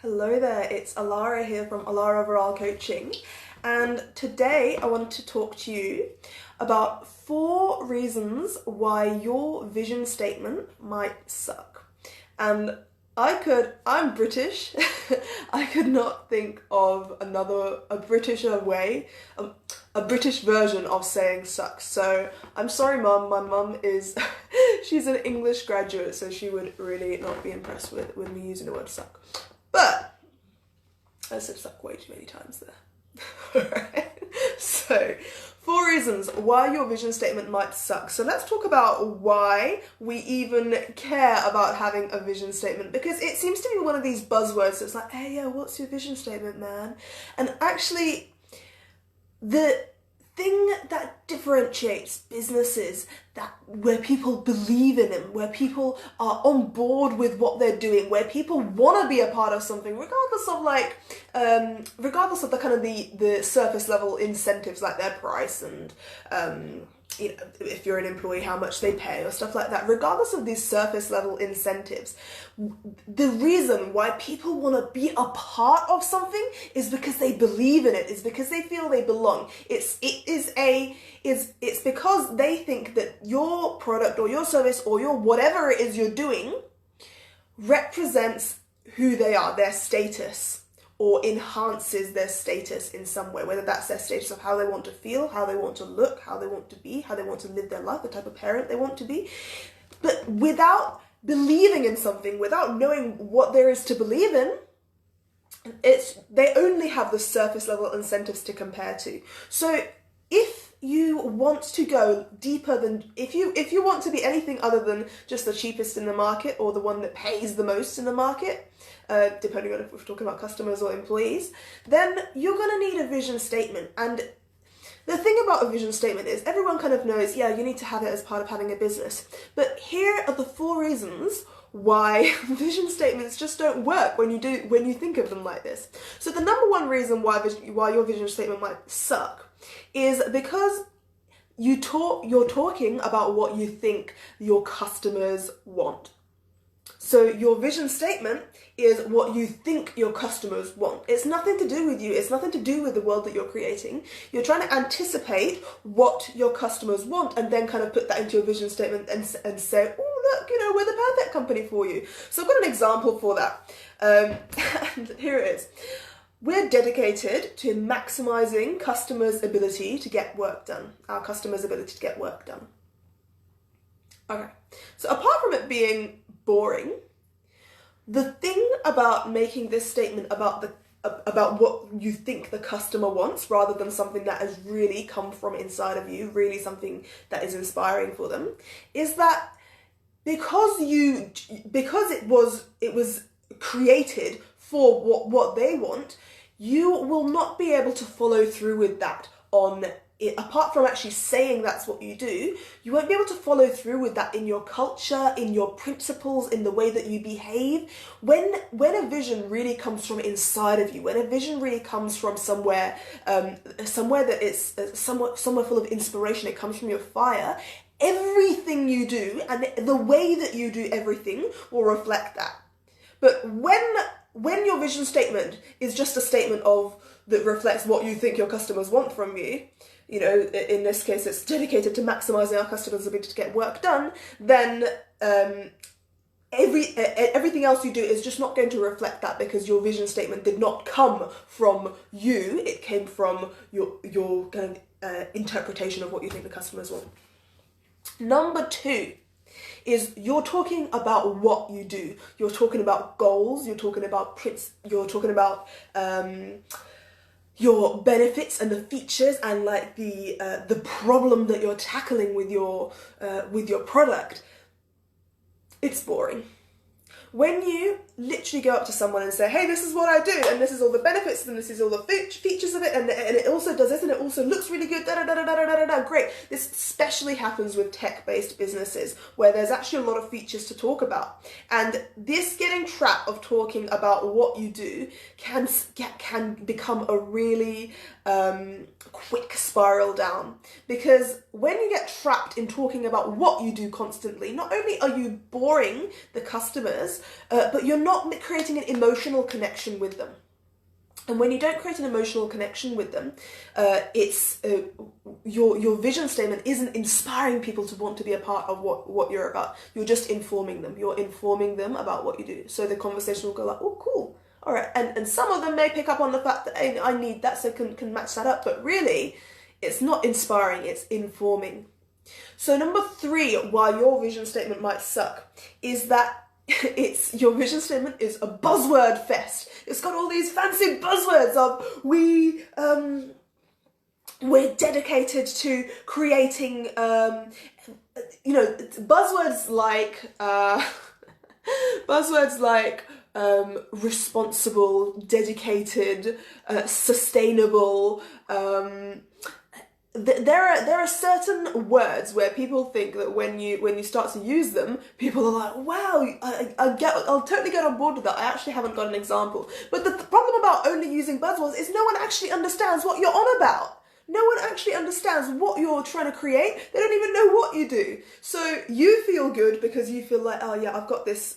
Hello there, it's Alara here from Alara Overall Coaching, and today I want to talk to you about 4 reasons why your vision statement might suck. And I'm British, I could not think of a Britisher way, a British version of saying sucks. So I'm sorry mum, my mum is, she's an English graduate, so she would really not be impressed with me using the word suck. But I said suck way too many times there. Alright, so 4 reasons why your vision statement might suck. So let's talk about why we even care about having a vision statement, because it seems to be one of these buzzwords that's like, hey, yeah, what's your vision statement, man? And actually, the thing that differentiates businesses where people believe in them, where people are on board with what they're doing, where people want to be a part of something, regardless of the kind of the surface level incentives like their price and if you're an employee, how much they pay or stuff like that. Regardless of these surface level incentives, the reason why people want to be a part of something is because they believe in it, is because they feel they belong. It's because they think that your product or your service or your whatever it is you're doing represents who they are, their status, or enhances their status in some way, whether that's their status of how they want to feel, how they want to look, how they want to be, how they want to live their life, the type of parent they want to be. But without believing in something, without knowing what there is to believe in, they only have the surface level incentives to compare to. So if you want to go deeper than, if you want to be anything other than just the cheapest in the market or the one that pays the most in the market, depending on if we're talking about customers or employees, then you're going to need a vision statement. And the thing about a vision statement is everyone kind of knows, yeah, you need to have it as part of having a business. But here are the 4 reasons why vision statements just don't work when you think of them like this. So the number 1 reason why your vision statement might suck is because you're talking about what you think your customers want. So your vision statement is what you think your customers want. It's nothing to do with you. It's nothing to do with the world that you're creating. You're trying to anticipate what your customers want and then kind of put that into your vision statement and say, oh, look, we're the perfect company for you. So I've got an example for that. And here it is. We're dedicated to maximizing customers' ability to get work done. Our customers' ability to get work done. Okay, so apart from it being boring, the thing about making this statement about what you think the customer wants, rather than something that has really come from inside of you, really something that is inspiring for them, is that because it was created for what they want, you will not be able to follow through with that on it. Apart from actually saying that's what you do, you won't be able to follow through with that in your culture, in your principles, in the way that you behave. When a vision really comes from inside of you, when a vision really comes from somewhere that it's somewhere full of inspiration, it comes from your fire, everything you do and the way that you do everything will reflect that. But when your vision statement is just a statement that reflects what you think your customers want from you, in this case it's dedicated to maximizing our customers' ability to get work done, then everything else you do is just not going to reflect that, because your vision statement did not come from you, it came from your kind of interpretation of what you think the customers want. Number 2 is you're talking about what you do. You're talking about goals, you're talking about your benefits and the features and like the problem that you're tackling with your product. It's boring. When you literally go up to someone and say, hey, this is what I do, and this is all the benefits, and this is all the features of it, and it also does this, and it also looks really good, great. This especially happens with tech-based businesses, where there's actually a lot of features to talk about. And this getting trapped of talking about what you do can become a really quick spiral down. Because when you get trapped in talking about what you do constantly, not only are you boring the customers, but you're not creating an emotional connection with them. And when you don't create an emotional connection with them, your vision statement isn't inspiring people to want to be a part of what you're about. You're just informing them. You're informing them about what you do. So the conversation will go like, oh, cool. All right. And some of them may pick up on the fact that, hey, I need that, so can match that up. But really, it's not inspiring. It's informing. So number 3, why your vision statement might suck, is that your vision statement is a buzzword fest. It's got all these fancy buzzwords of we're dedicated to creating buzzwords like responsible, dedicated, sustainable. There are certain words where people think that when you start to use them, people are like, wow, I'll totally get on board with that. I actually haven't got an example. But the problem about only using buzzwords is no one actually understands what you're on about. No one actually understands what you're trying to create. They don't even know what you do. So you feel good because you feel like, oh yeah, I've got this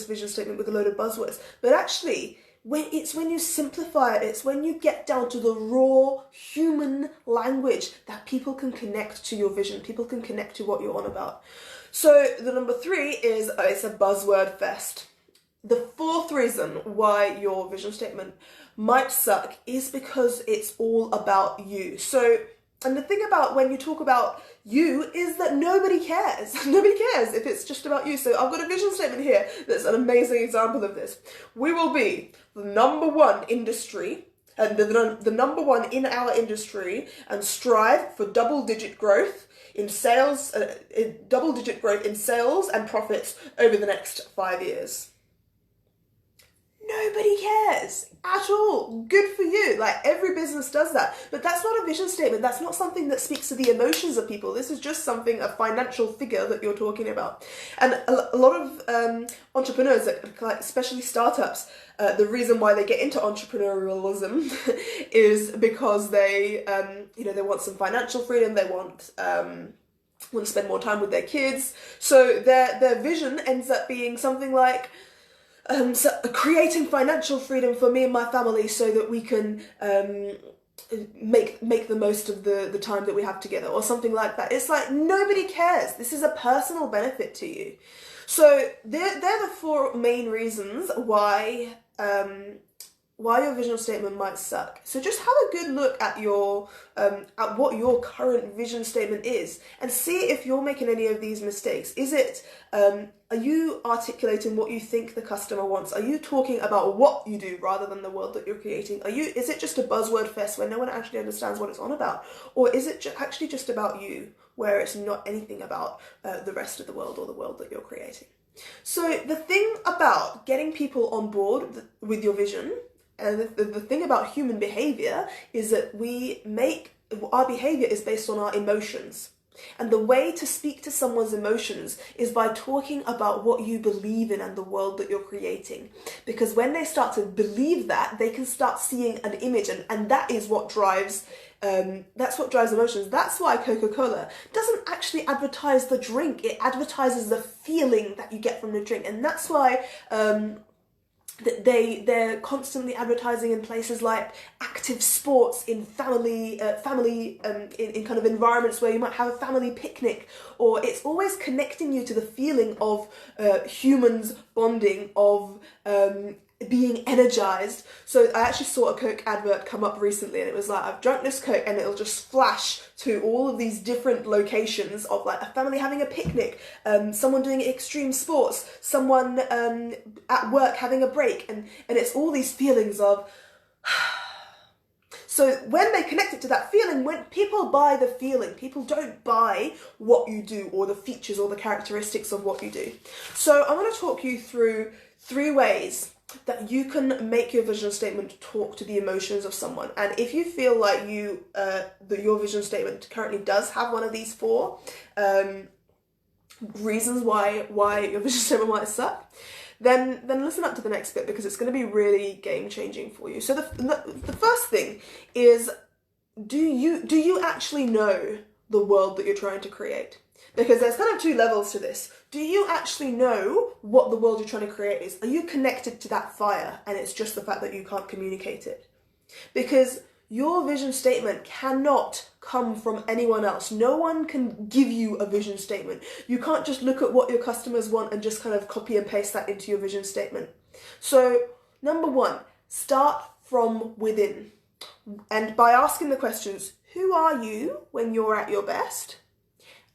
vision statement with a load of buzzwords. But actually, when you simplify it, it's when you get down to the raw human language that people can connect to your vision, people can connect to what you're on about. So the number 3 is it's a buzzword fest. The 4th reason why your vision statement might suck is because it's all about you. So, and the thing about when you talk about you is that nobody cares. Nobody cares if it's just about you. So I've got a vision statement here that's an amazing example of this. We will be the number 1 industry, and the number 1 in our industry, and strive for double-digit growth in sales, double-digit growth in sales and profits over the next 5 years. Nobody cares at all. Good for you. Like, every business does that. But that's not a vision statement. That's not something that speaks to the emotions of people. This is just a financial figure that you're talking about. And a lot of entrepreneurs, especially startups, the reason why they get into entrepreneurialism is because they want some financial freedom. They want to spend more time with their kids. So their vision ends up being something like, so creating financial freedom for me and my family so that we can make the most of the time that we have together, or something like that. It's like, nobody cares. This is a personal benefit to you. So they're the 4 main reasons why your vision statement might suck. So just have a good look at at what your current vision statement is, and see if you're making any of these mistakes. Is it are you articulating what you think the customer wants? Are you talking about what you do rather than the world that you're creating? Is it just a buzzword fest where no one actually understands what it's on about? Or is it actually just about you, where it's not anything about the rest of the world or the world that you're creating? So the thing about getting people on board with your vision, and the thing about human behavior, is that our behavior is based on our emotions. And the way to speak to someone's emotions is by talking about what you believe in and the world that you're creating. Because when they start to believe that, they can start seeing an image, and that is what drives emotions. That's why Coca-Cola doesn't actually advertise the drink. It advertises the feeling that you get from the drink. And that's why they're constantly advertising in places like active sports, in family in kind of environments where you might have a family picnic, or it's always connecting you to the feeling of humans bonding, of being energized. So I actually saw a Coke advert come up recently, and it was like, I've drunk this Coke, and it'll just flash to all of these different locations of like a family having a picnic, someone doing extreme sports, someone at work having a break, and it's all these feelings of so when they connect it to that feeling, when people buy the feeling, people don't buy what you do or the features or the characteristics of what you do. So I want to talk you through 3 ways that you can make your vision statement talk to the emotions of someone. And if you feel like your vision statement currently does have one of these 4 reasons why your vision statement might suck, then listen up to the next bit, because it's going to be really game-changing for you. So the first thing is, do you actually know the world that you're trying to create? Because there's kind of two levels to this. Do you actually know what the world you're trying to create is? Are you connected to that fire and it's just the fact that you can't communicate it? Because your vision statement cannot come from anyone else. No one can give you a vision statement. You can't just look at what your customers want and just kind of copy and paste that into your vision statement. So, number one, start from within. And by asking the questions, who are you when you're at your best?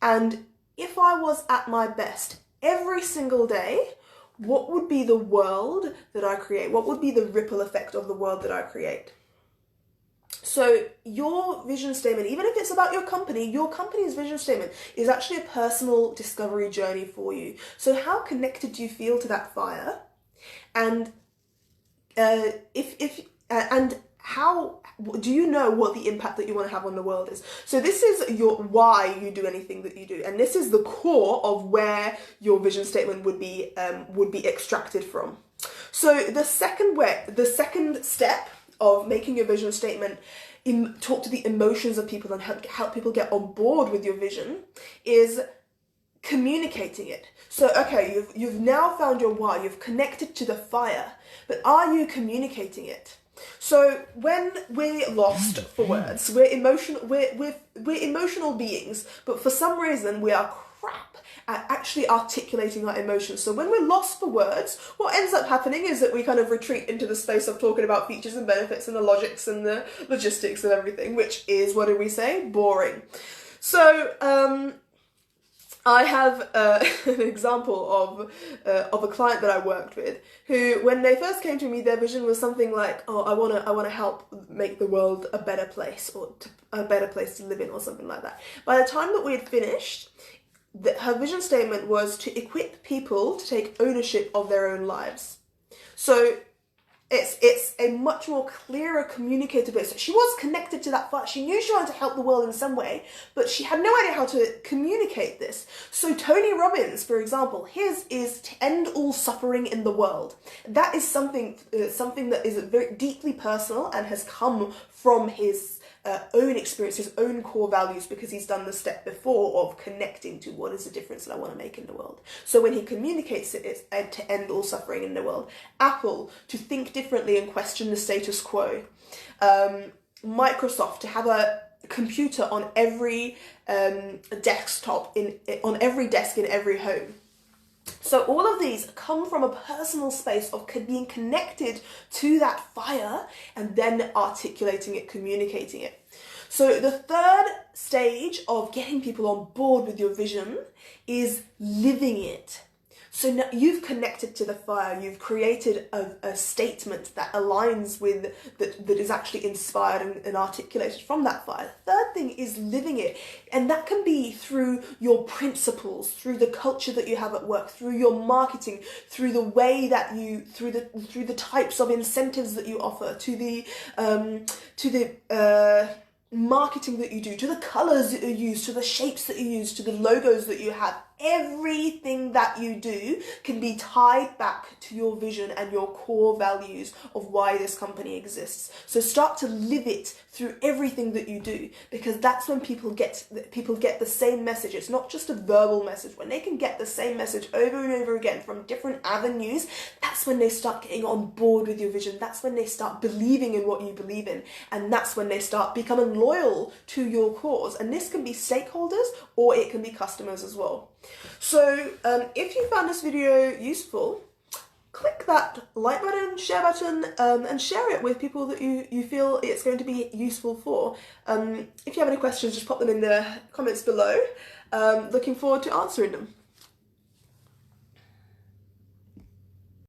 And if I was at my best every single day, what would be the world that I create? What would be the ripple effect of the world that I create? So your vision statement, even if it's about your company's vision statement is actually a personal discovery journey for you. So how connected do you feel to that fire? And how do you know what the impact that you want to have on the world is? So this is your why you do anything that you do, and this is the core of where your vision statement would be extracted from. So the second step of making your vision statement, talk to the emotions of people and help people get on board with your vision, is communicating it. So okay, you've now found your why, you've connected to the fire, but are you communicating it? So when we're lost for words, we're emotional beings, but for some reason we are crap at actually articulating our emotions. So when we're lost for words, what ends up happening is that we kind of retreat into the space of talking about features and benefits and the logics and the logistics of everything, which is, what do we say? Boring. So I have an example of a client that I worked with who, when they first came to me, their vision was something like, oh, I want to help make the world a better place, or a better place to live in, or something like that. By the time that we had finished, her vision statement was to equip people to take ownership of their own lives. So it's a much more clearer communicative base. She was connected to that fire. She knew she wanted to help the world in some way, but she had no idea how to communicate this. So Tony Robbins, for example, his is to end all suffering in the world. That is something that is very deeply personal and has come from his own experience, his own core values, because he's done the step before of connecting to what is the difference that I want to make in the world. So when he communicates it, it's to end all suffering in the world. Apple, to think differently and question the status quo. Microsoft, to have a computer on every desktop, on every desk in every home. So all of these come from a personal space of being connected to that fire and then articulating it, communicating it. So the third stage of getting people on board with your vision is living it. So now you've connected to the fire, you've created a statement that aligns with, that is actually inspired and articulated from that fire. The third thing is living it. And that can be through your principles, through the culture that you have at work, through your marketing, through the way that you, through the types of incentives that you offer, to the marketing that you do, to the colors that you use, to the shapes that you use, to the logos that you have. Everything that you do can be tied back to your vision and your core values of why this company exists. So start to live it through everything that you do, because that's when people get the same message. It's not just a verbal message. When they can get the same message over and over again from different avenues, that's when they start getting on board with your vision. That's when they start believing in what you believe in, and that's when they start becoming loyal to your cause. And this can be stakeholders or it can be customers as well. So if you found this video useful, click that like button, share button, and share it with people that you feel it's going to be useful for. If you have any questions, just pop them in the comments below. Looking forward to answering them.